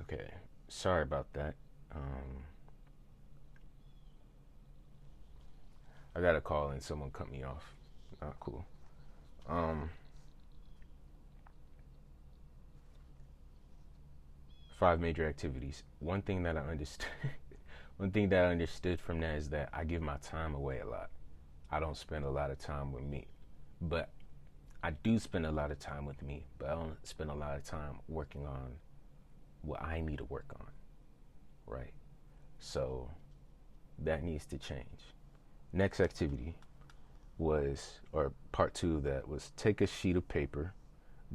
Okay, sorry about that. I got a call and someone cut me off. Not cool. Um, 5 major activities. One thing that I understood, one thing that I understood from that is that I give my time away a lot. I don't spend a lot of time with me, but I do spend a lot of time with me. But I don't spend a lot of time working on what I need to work on. Right. So that needs to change. Next activity was, or part two of that was, take a sheet of paper,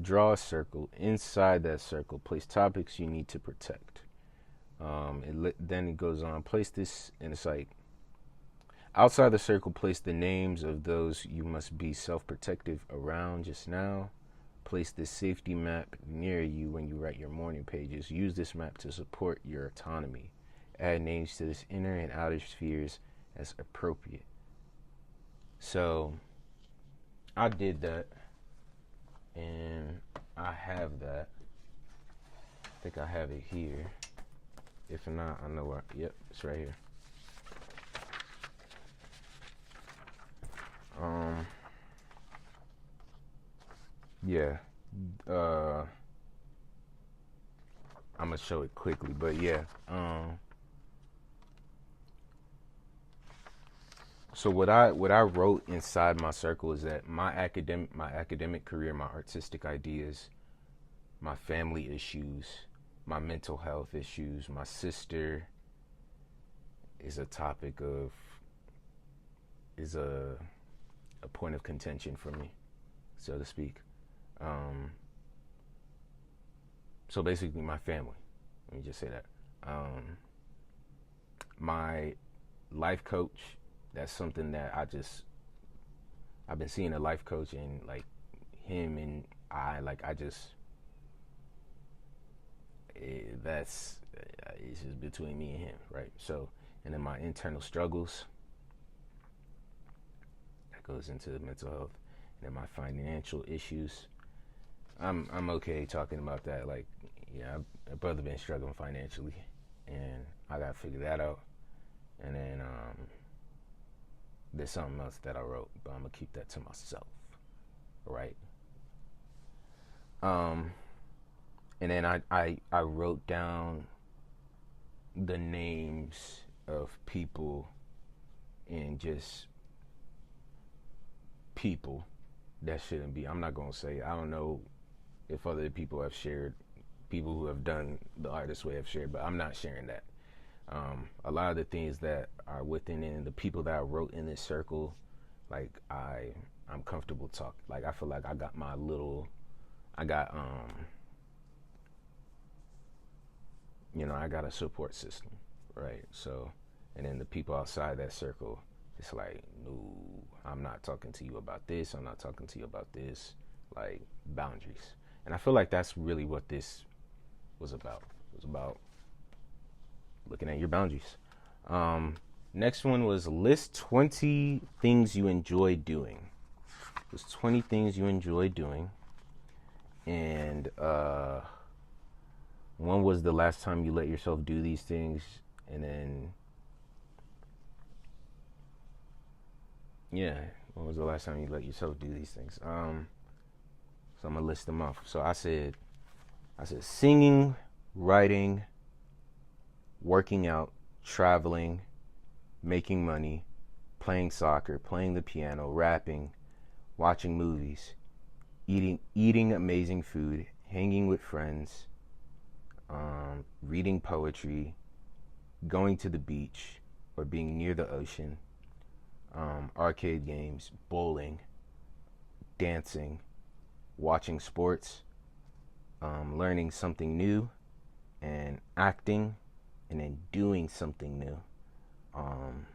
draw a circle. Inside that circle, place topics you need to protect. Then it goes on, place this, and it's like, outside the circle, place the names of those you must be self-protective around just now. Place this safety map near you when you write your morning pages. Use this map to support your autonomy. Add names to this inner and outer spheres as appropriate. So I did that, and I have that. I think I have it here. If not, I know where. Yep, it's right here. Um, yeah. Uh, I'm gonna show it quickly, but yeah. So what I wrote inside my circle is that my academic career, my artistic ideas, my family issues, my mental health issues, my sister is a topic of is a point of contention for me, so to speak. Um, so basically, my family. Let me just say that. My life coach. That's something that I've been seeing a life coach, and like him and I just that's it's just between me and him, right? So, and then my internal struggles, that goes into the mental health, and then my financial issues. I'm okay talking about that. Like, yeah, my brother been struggling financially, and I got to figure that out. And then there's something else that I wrote, but I'm gonna keep that to myself, right? Um, and then I wrote down the names of people, and just people that shouldn't be. I'm not gonna say. I don't know if other people have shared, people who have done the artist way have shared, but I'm not sharing that. A lot of the things that are within and the people that I wrote in this circle, like I'm comfortable talking. Like I feel like I got my little, I got I got a support system, right? So, and then the people outside that circle, it's like, no, I'm not talking to you about this. I'm not talking to you about this. Like boundaries, and I feel like that's really what this was about. It was about looking at your boundaries. Um, Next one was, list 20 things you enjoy doing. It was 20 things you enjoy doing, and one was the last time you let yourself do these things, and then yeah, when was the last time you let yourself do these things? So I'm gonna list them off. So I said singing, writing, working out, traveling, making money, playing soccer, playing the piano, rapping, watching movies, eating amazing food, hanging with friends, reading poetry, going to the beach or being near the ocean, arcade games, bowling, dancing, watching sports, learning something new, and acting, and then doing something new. Um,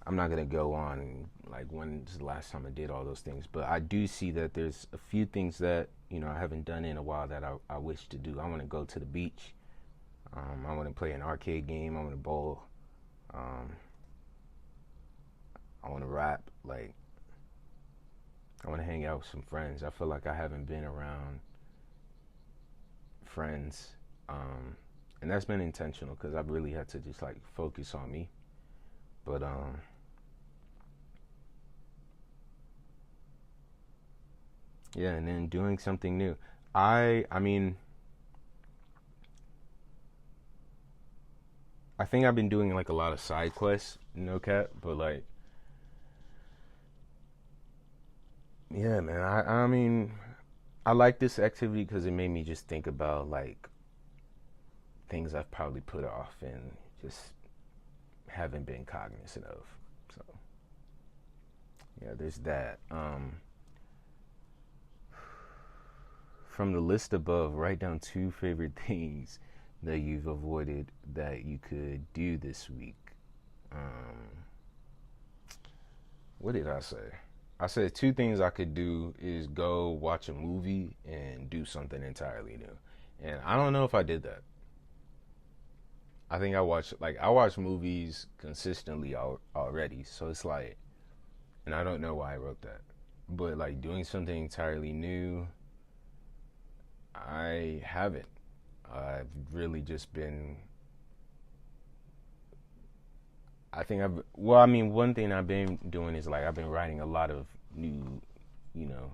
I'm not gonna go on like when's the last time I did all those things, but I do see that there's a few things that I haven't done in a while that I wish to do. I want to go to the beach. I want to play an arcade game. I want to bowl. Um, I want to rap. Like I want to hang out with some friends. I feel like I haven't been around friends And that's been intentional because I've really had to just like focus on me. But yeah, and then doing something new. I mean, I think I've been doing like a lot of side quests, no cap, but like, yeah, man. I mean, I like this activity because it made me just think about like things I've probably put off and just haven't been cognizant of. So yeah, there's that. From the list above, write down two favorite things that you've avoided that you could do this week. Um, what did I say? I said two things I could do is go watch a movie and do something entirely new. And I don't know if I did that. I think I watch movies consistently already. So it's like, and I don't know why I wrote that. But like doing something entirely new, I haven't. I've really just been. I think I've. Well, I mean, one thing I've been doing is like I've been writing a lot of new, you know,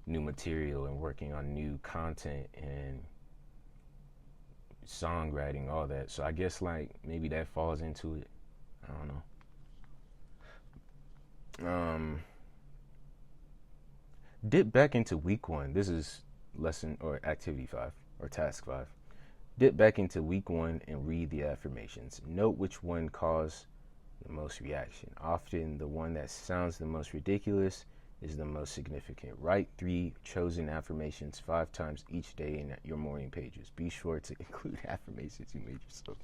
new material and working on new content and songwriting, all that. So I guess like maybe that falls into it. I don't know. Dip back into week one. This is lesson or activity 5 or task 5. Dip back into week one and read the affirmations. Note which one caused the most reaction. Often the one that sounds the most ridiculous is the most significant. Write 3 chosen affirmations 5 times each day in your morning pages. Be sure to include affirmations you made yourself.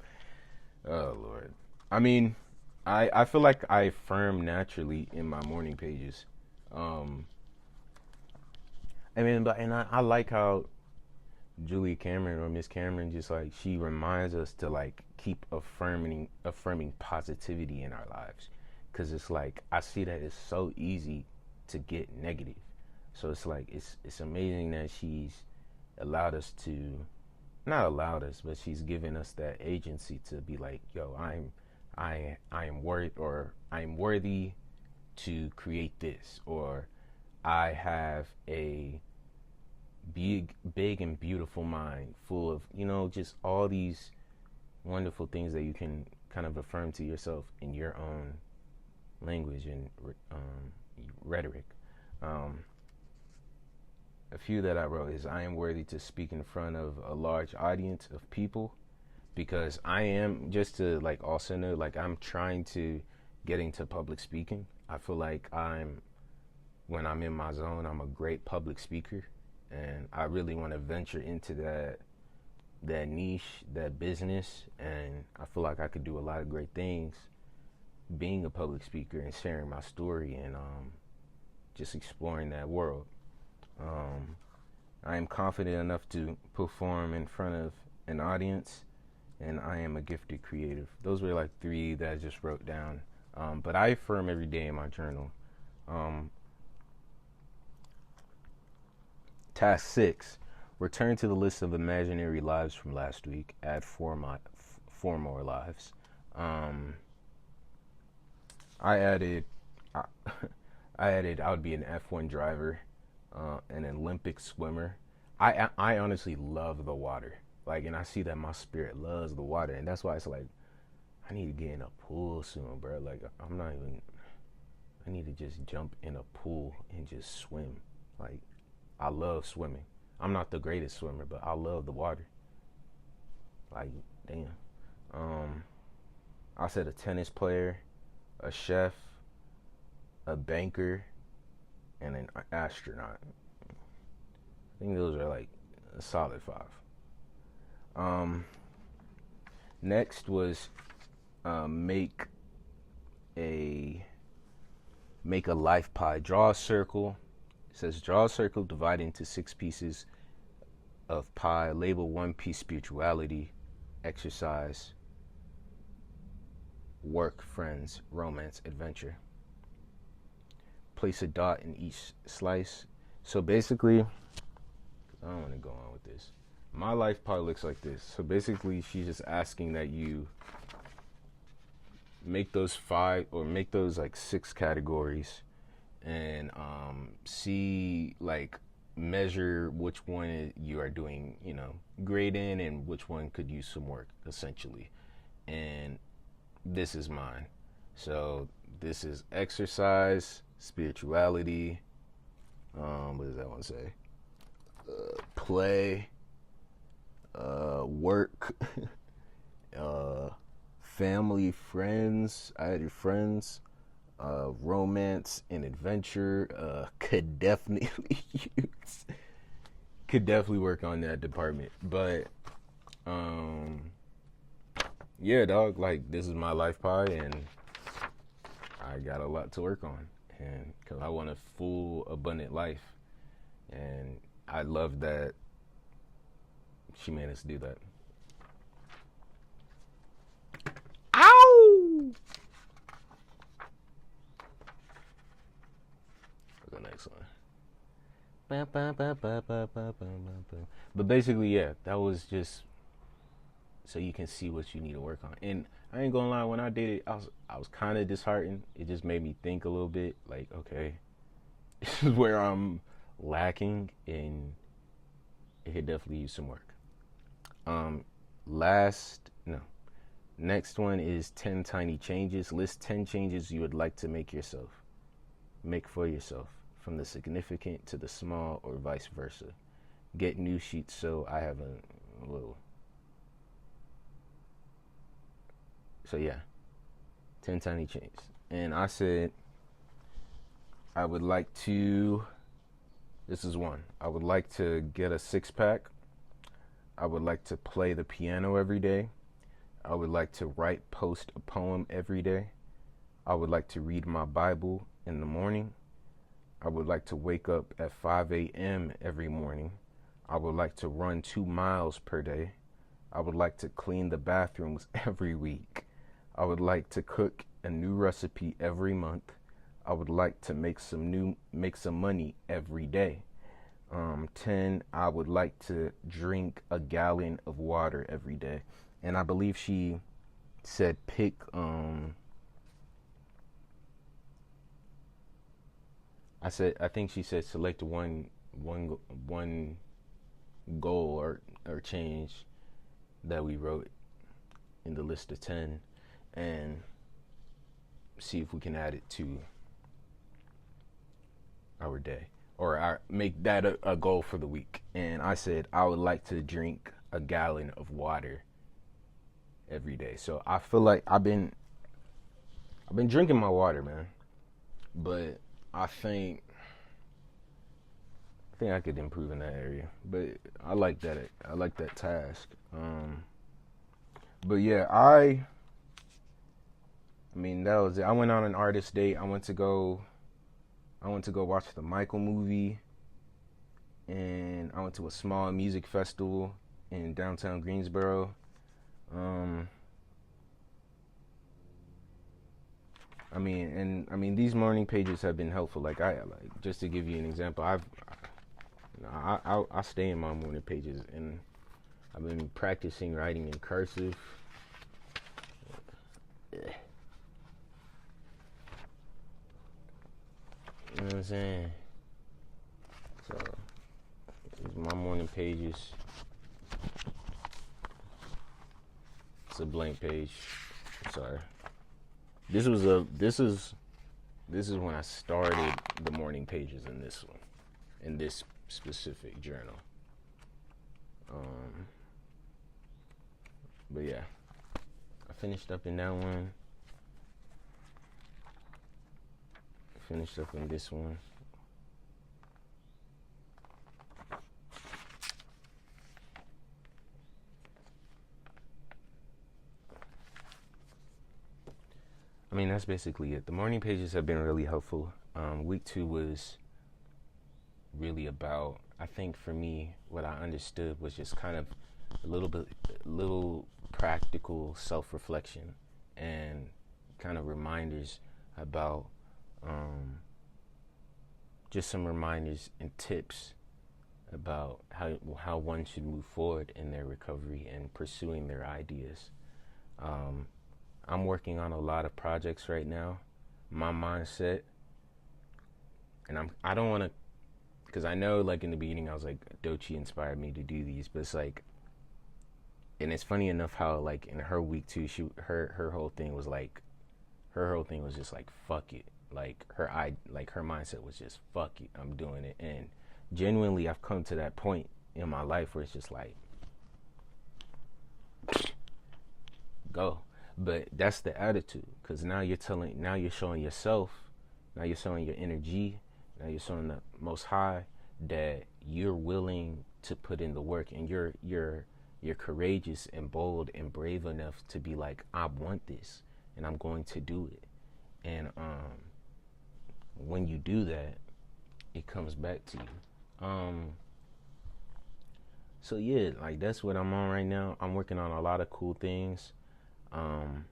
Oh Lord. I mean, I feel like I affirm naturally in my morning pages. Um I like how Julia Cameron or Miss Cameron just like she reminds us to like keep affirming positivity in our lives, because it's like I see that it's so easy to get negative. So it's like it's amazing that she's allowed us to, not allowed us, but she's given us that agency to be like, yo, I am worth, or I'm worthy to create this, or I have a big and beautiful mind full of, just all these wonderful things that you can kind of affirm to yourself in your own language and rhetoric. um, a few that I wrote is I am worthy to speak in front of a large audience of people, because I am, just to like also know, like I'm trying to get into public speaking. I feel like when I'm in my zone, I'm a great public speaker, and I really want to venture into that niche, that business, and I feel like I could do a lot of great things being a public speaker and sharing my story and just exploring that world. Um, I am confident enough to perform in front of an audience, and I am a gifted creative. Those were like 3 that I just wrote down. But I affirm every day in my journal. Um, Task 6. Return to the list of imaginary lives from last week. Add 4 more lives. Um, I added, I, I added I would be an F1 driver, an Olympic swimmer. I honestly love the water. Like, and I see that my spirit loves the water, and that's why it's like I need to get in a pool soon, bro. Like I'm not even. I need to just jump in a pool and just swim. Like, I love swimming. I'm not the greatest swimmer, but I love the water. Like, damn. Um, I said a tennis player, a chef, a banker, and an astronaut. I think those are like a solid 5. Um, Next was make a life pie. Draw a circle. It says draw a circle, divide into 6 pieces of pie. Label 1 piece spirituality, exercise, work, friends, romance, adventure. Place a dot in each slice. So basically, I don't want to go on with this. My life probably looks like this. So basically, she's just asking that you make those five or make those like six categories and see like measure which one you are doing, great in and which one could use some work essentially. And this is mine. So this is exercise, spirituality, what does that one say? Play, work, uh, family, friends. I added friends, romance and adventure. Could definitely use, could definitely work on that department. But um, yeah, dog. Like this is my life pod, and I got a lot to work on, and because I want a full, abundant life, and I love that she made us do that. Ow! The next one. But basically, yeah, that was just so you can see what you need to work on. And I ain't gonna lie, when I did it, I was kind of disheartened. It just made me think a little bit, like, okay, this is where I'm lacking, and it could definitely use some work. Um, last no, next one is 10 tiny changes. List 10 changes you would like to make for yourself, from the significant to the small, or vice versa. Get new sheets so I have a little. So yeah, 10 tiny changes. And I said I would like to, this is one. I would like to get a 6-pack. I would like to play the piano every day. I would like to post a poem every day. I would like to read my Bible in the morning. I would like to wake up at 5 a.m. every morning. I would like to run 2 miles per day. I would like to clean the bathrooms every week. I would like to cook a new recipe every month. I would like to make some money every day. 10, I would like to drink a gallon of water every day. And I believe she said pick I think she said select one goal or change that we wrote in the list of 10, and see if we can add it to our day, or make that a goal for the week. And I said I would like to drink a gallon of water every day. So I feel like I've been drinking my water, man, but I think I could improve in that area. But I like that. I like that task. But yeah, I mean that was it. I went on an artist date. I went to go watch the Michael movie, and I went to a small music festival in downtown Greensboro. I mean these morning pages have been helpful. Like just to give you an example, I stay in my morning pages, and I've been practicing writing in cursive. You know what I'm saying? So these are my morning pages. It's a blank page. I'm sorry. This is when I started the morning pages in this one, in this specific journal. But yeah, I finished up in that one. Finished up in this one. I mean, that's basically it. The morning pages have been really helpful. Week 2 was really about, I think for me, what I understood was just kind of little practical self-reflection and kind of reminders about just some reminders and tips about how one should move forward in their recovery and pursuing their ideas. Um, I'm working on a lot of projects right now. My mindset, and I don't want to, because I know like in the beginning I was like Dochi inspired me to do these, but it's like, and it's funny enough how like in her week two, her whole thing was like, her whole thing was just like fuck it, like her mindset was just fuck it, I'm doing it. And genuinely I've come to that point in my life where it's just like go. But that's the attitude, because now you're showing yourself, now you're showing your energy, now you're showing the Most High that you're willing to put in the work, and you're courageous and bold and brave enough to be like, I want this and I'm going to do it. And when you do that, it comes back to you. So yeah, like that's what I'm on right now. I'm working on a lot of cool things. Um,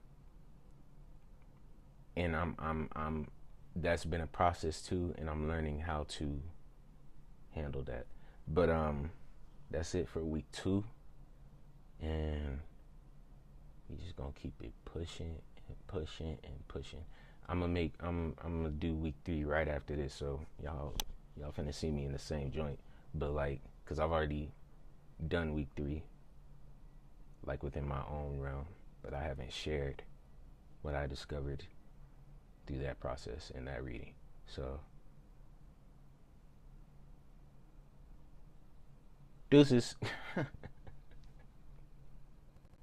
and I'm that's been a process too, and I'm learning how to handle that. But that's it for week 2, and we just gonna keep it pushing and pushing and pushing. I'm gonna do week 3 right after this, so y'all finna see me in the same joint, but like, cause I've already done week 3, like within my own realm, but I haven't shared what I discovered through that process and that reading. So deuces.